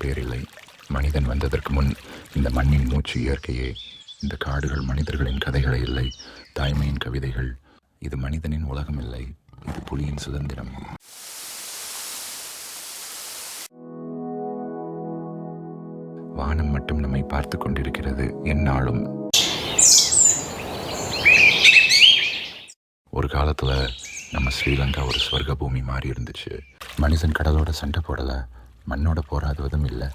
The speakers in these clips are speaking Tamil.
பேர் இல்லை. மனிதன் வந்ததற்கு முன் இந்த மண்ணின் மூச்சு இயற்கையே. இந்த காடுகள் மனிதர்களின் கதைகளை இல்லை, தாய்மையின் கவிதைகள். இது மனிதனின் உலகம் இல்லை, இது புலியின் சுதந்திரம். வானம் மட்டும் நம்மை பார்த்து கொண்டிருக்கிறது எந்நாளும். ஒரு காலத்துல நம்ம ஸ்ரீலங்கா ஒரு ஸ்வர்க பூமி மாறி இருந்துச்சு. மனிதன் கடலோட சண்டை போடல, மண்ணோட போராடுவதும் இல்லை.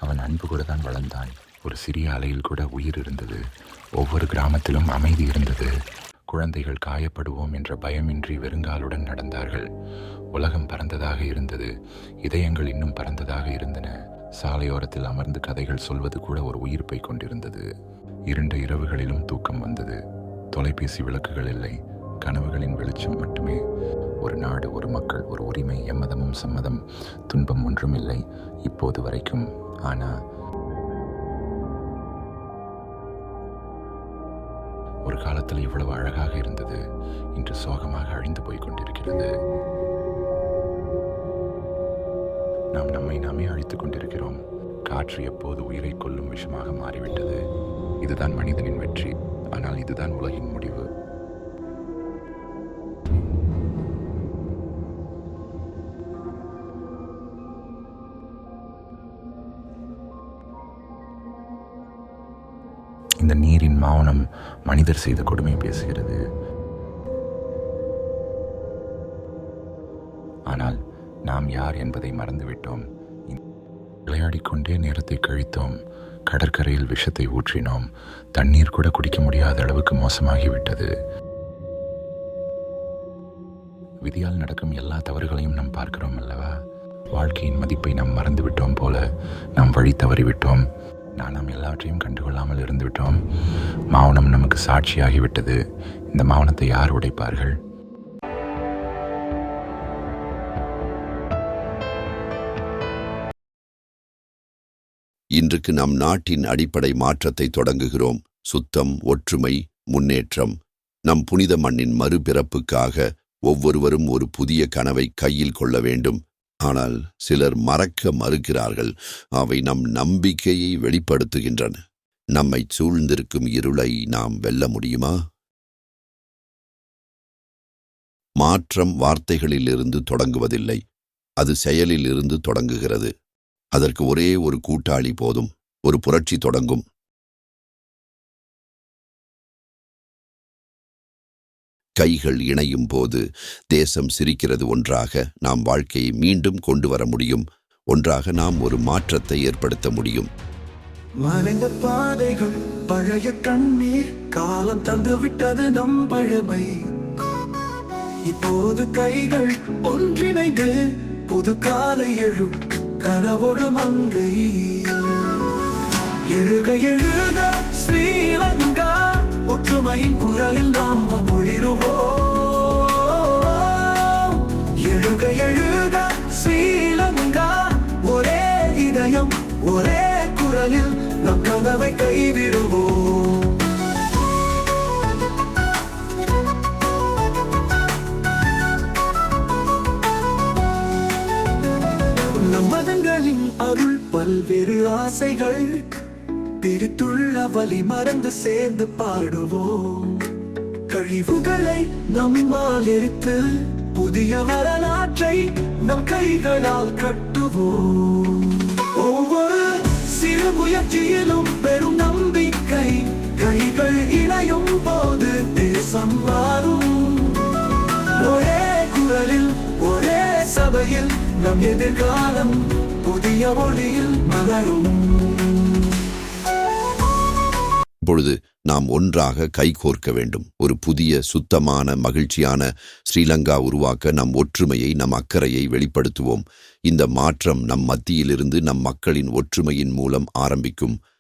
அவன் அன்பு கூட தான் வளர்ந்தான். ஒரு சிறிய அலையில் கூட உயிர் இருந்தது. ஒவ்வொரு கிராமத்திலும் அமைதி இருந்தது. குழந்தைகள் காயப்படுவோம் என்ற பயமின்றி வெறுங்காலுடன் நடந்தார்கள். உலகம் பறந்ததாக இருந்தது. இதயங்கள் இன்னும் பறந்ததாக இருந்தன. சாலையோரத்தில் அமர்ந்து கதைகள் சொல்வது கூட ஒரு உயிர்ப்பை கொண்டிருந்தது. இருண்ட இரவுகளிலும் தூக்கம் வந்தது. தொலைபேசி விளக்குகள் இல்லை, கனவுகளின் வெளிச்சம் மட்டுமே. ஒரு நாடு, ஒரு மக்கள், ஒரு உரிமை, எம்மதமும் சம்மதம், துன்பம் ஒன்றும் இல்லை இப்போது வரைக்கும். ஆனா ஒரு காலத்தில் இவ்வளவு அழகாக இருந்தது, இன்று சோகமாக அழிந்து போய் கொண்டிருக்கிறது. நாம் நம்மை நாமே அழித்துக் கொண்டிருக்கிறோம். காற்று எப்போது உயிரை கொல்லும் விஷமாக மாறிவிட்டது. இதுதான் மனிதனின் வெற்றி, ஆனால் இதுதான் உலகின் முடிவு. இந்த நீரின் மௌனம் மனிதர் செய்த கொடுமை பேசுகிறது. ஆனால் நாம் யார் என்பதை மறந்துவிட்டோம். விளையாடிக்கொண்டே நேரத்தை கழித்தோம். கடற்கரையில் விஷத்தை ஊற்றினோம். தண்ணீர் கூட குடிக்க முடியாத அளவுக்கு மோசமாகிவிட்டது. விதியால் நடக்கும் எல்லா தவறுகளையும் நாம் பார்க்கிறோம் அல்லவா? வாழ்க்கையின் மதிப்பை நாம் மறந்துவிட்டோம் போல. நாம் வழி தவறிவிட்டோம். நாம் எல்லாவற்றையும் கண்டுகொள்ளாமல் இருந்துவிட்டோம். மௌனம் நமக்கு சாட்சியாகிவிட்டது. இந்த மௌனத்தை யார் உடைப்பார்கள்? இன்றைக்கு நம் நாட்டின் அடிப்படை மாற்றத்தை தொடங்குகிறோம். சுத்தம், ஒற்றுமை, முன்னேற்றம். நம் புனித மண்ணின் மறுபிறப்புக்காக ஒவ்வொருவரும் ஒரு புதிய கனவை கையில் கொள்ள வேண்டும். ஆனால் சிலர் மறக்க மறுக்கிறார்கள். அவை நம் நம்பிக்கையை வெளிப்படுத்துகின்றன. நம்மை சூழ்ந்திருக்கும் இருளை நாம் வெல்ல முடியுமா? மாற்றம் வார்த்தைகளிலிருந்து தொடங்குவதில்லை, அது செயலில் இருந்து தொடங்குகிறது. அதற்கு ஒரே ஒரு கூட்டாளி போதும், ஒரு புரட்சி தொடங்கும். கைகள் இணையும் போது தேசம் சிரிக்கிறது. ஒன்றாக நாம் வாழ்க்கையை மீண்டும் கொண்டு வர முடியும். ஒன்றாக நாம் ஒரு மாற்றத்தை ஏற்படுத்த முடியும். மறைந்த பாதைகள், பழைய கண்ணீர், காலம் தந்து விட்டது நம் பழமை. இப்போது கைகள் ஒன்றிணைந்து புது காலை எழும் கனவோடு மங்கை. எழுக எழுக ஸ்ரீலங்கா, ஒற்றுமையின் குரலில் நாம் ஒளிருவோம். எழுக எழுக ஸ்ரீலங்கா, ஒரே இதயம், ஒரே குரலில் நம் கனவை கைவிடுவோம். நம் மதங்களின் அருள், பல்வேறு ஆசைகள், பிரித்துள்ள வழி மறந்து சேர்ந்து பாடுவோம். கழிவுகளை நம்மால் எரித்து புதிய வரலாற்றை நம் கைகளால் கட்டுவோம். ஒவ்வொரு சிறு முயற்சியிலும் பெரும் நம்பிக்கை. கைகள் இணையும் போது தேசம் மாறும். ஒரே குரலில், ஒரே சபையில் நம் எதிர்காலம் புதிய ஒளியில் மலரும். இப்பொழுது நாம் ஒன்றாக கைகோர்க்க வேண்டும். ஒரு புதிய, சுத்தமான, மகிழ்ச்சியான ஸ்ரீலங்கா உருவாக்க நம் ஒற்றுமையை, நம் அக்கறையை வெளிப்படுத்துவோம். இந்த மாற்றம் நம் மத்தியிலிருந்து நம் மக்களின் ஒற்றுமையின் மூலம் ஆரம்பிக்கும்.